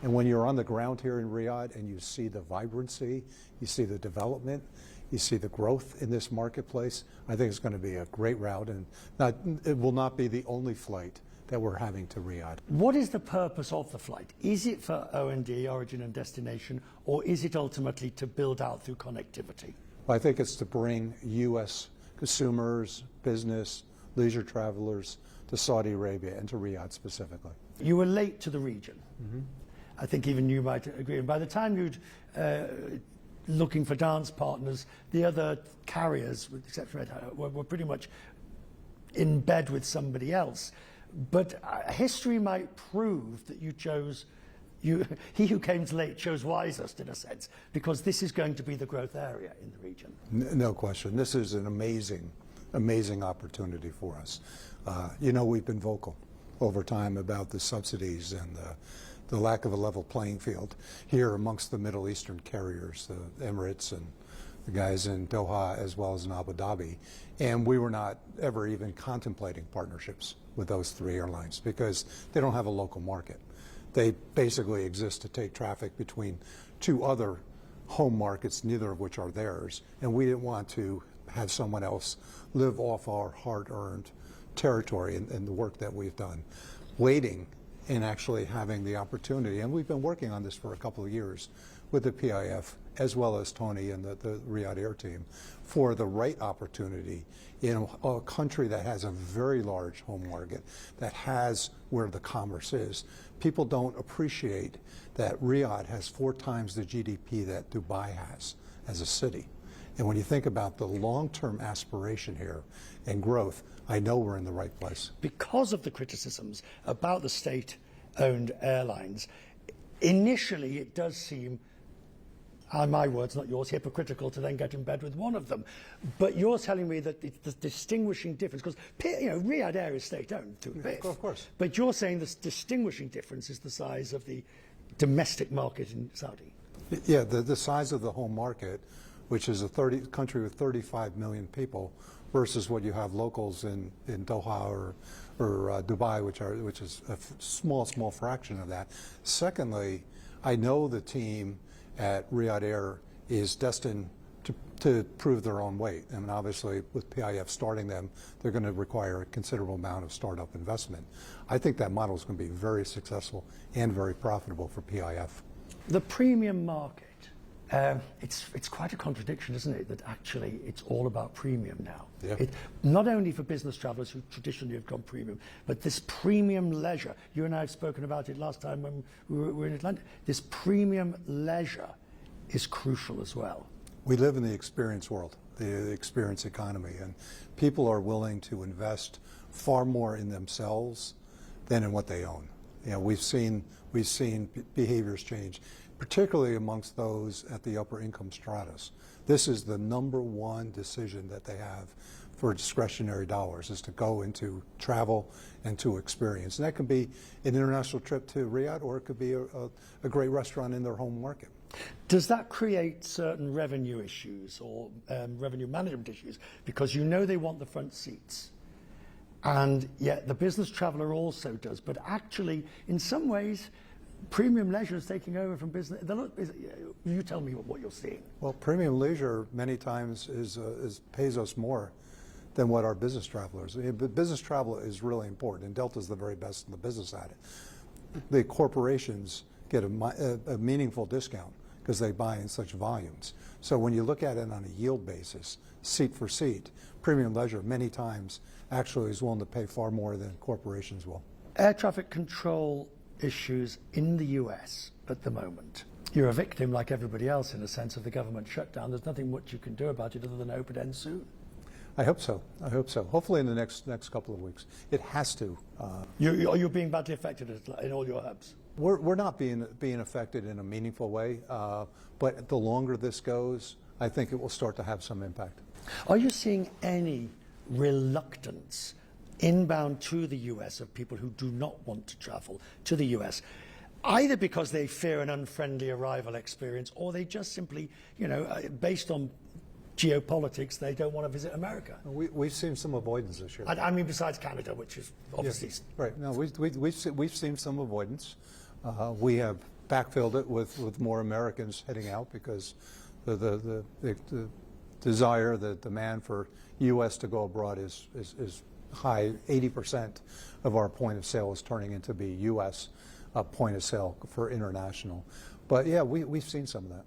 And when you're on the ground here in Riyadh and you see the vibrancy, you see the development, you see the growth in this marketplace, I think it's going to be a great route, and it will not be the only flight that we're having to Riyadh. What is the purpose of the flight? Is it for O&D, origin and destination, or is it ultimately to build out through connectivity? Well, I think it's to bring U.S. consumers, business, leisure travelers to Saudi Arabia and to Riyadh specifically. You were late to the region. Mm-hmm. I think even you might agree. And by the time you'd looking for dance partners, the other carriers, except for Ed, were pretty much in bed with somebody else. But history might prove that he who came late chose wisest, in a sense, because this is going to be the growth area in the region. No question. This is an amazing opportunity for us. We've been vocal over time about the subsidies and the lack of a level playing field here amongst the Middle Eastern carriers, the Emirates and the guys in Doha as well as in Abu Dhabi. And we were not ever even contemplating partnerships with those three airlines because they don't have a local market. They basically exist to take traffic between two other home markets, neither of which are theirs. And we didn't want to have someone else live off our hard-earned territory and the work that we've done. Waiting and actually having the opportunity, and we've been working on this for a couple of years with the PIF as well as Tony and the Riyadh Air team for the right opportunity in a country that has a very large home market, that has where the commerce is. People don't appreciate that Riyadh has 4 times the GDP that Dubai has as a city. And when you think about the long-term aspiration here and growth, I know we're in the right place. Because of the criticisms about the state-owned airlines, initially it does seem, my words, not yours, hypocritical to then get in bed with one of them. But you're telling me that it's the distinguishing difference, because Riyadh Air is state-owned to a bit. Of course. But you're saying the distinguishing difference is the size of the domestic market in Saudi. Yeah, the size of the home market, which is a country with 35 million people, versus what you have locals in Doha or Dubai, which is a small fraction of that. Secondly, I know the team at Riyadh Air is destined to prove their own weight. I mean, obviously, with PIF starting them, they're going to require a considerable amount of startup investment. I think that model is going to be very successful and very profitable for PIF. The premium market. It's quite a contradiction, isn't it, that actually it's all about premium now. Yeah. Not only for business travelers who traditionally have gone premium, but this premium leisure. You and I have spoken about it last time when we were in Atlanta. This premium leisure is crucial as well. We live in the experience world, the experience economy, and people are willing to invest far more in themselves than in what they own. We've seen behaviors change, particularly amongst those at the upper income stratas. This is the #1 decision that they have for discretionary dollars, is to go into travel and to experience. And that could be an international trip to Riyadh, or it could be a great restaurant in their home market. Does that create certain revenue issues or revenue management issues? Because they want the front seats. And yet the business traveler also does. But actually, in some ways, premium leisure is taking over from business. You tell me what you're seeing. Well, premium leisure many times pays us more than what our business travelers. Business travel is really important, and Delta's the very best in the business at it. The corporations get a meaningful discount because they buy in such volumes. So when you look at it on a yield basis, seat for seat, premium leisure many times actually is willing to pay far more than corporations will. Air traffic control issues in the US at the moment. You're a victim, like everybody else, in a sense, of the government shutdown. There's nothing much you can do about it other than hope it ends soon. I hope so. Hopefully in the next couple of weeks. It has to. You're being badly affected in all your hubs? We're not being affected in a meaningful way, but the longer this goes, I think it will start to have some impact. Are you seeing any reluctance inbound to the US of people who do not want to travel to the US, either because they fear an unfriendly arrival experience, or they just simply, based on geopolitics, they don't want to visit America? We've seen some avoidance this year. I mean, besides Canada, which is obviously... Yes, right. No, we've seen some avoidance. We have backfilled it with more Americans heading out because the desire, the demand for U.S. to go abroad is high. 80% of our point of sale is turning into be U.S. Point of sale for international. But yeah, we've seen some of that.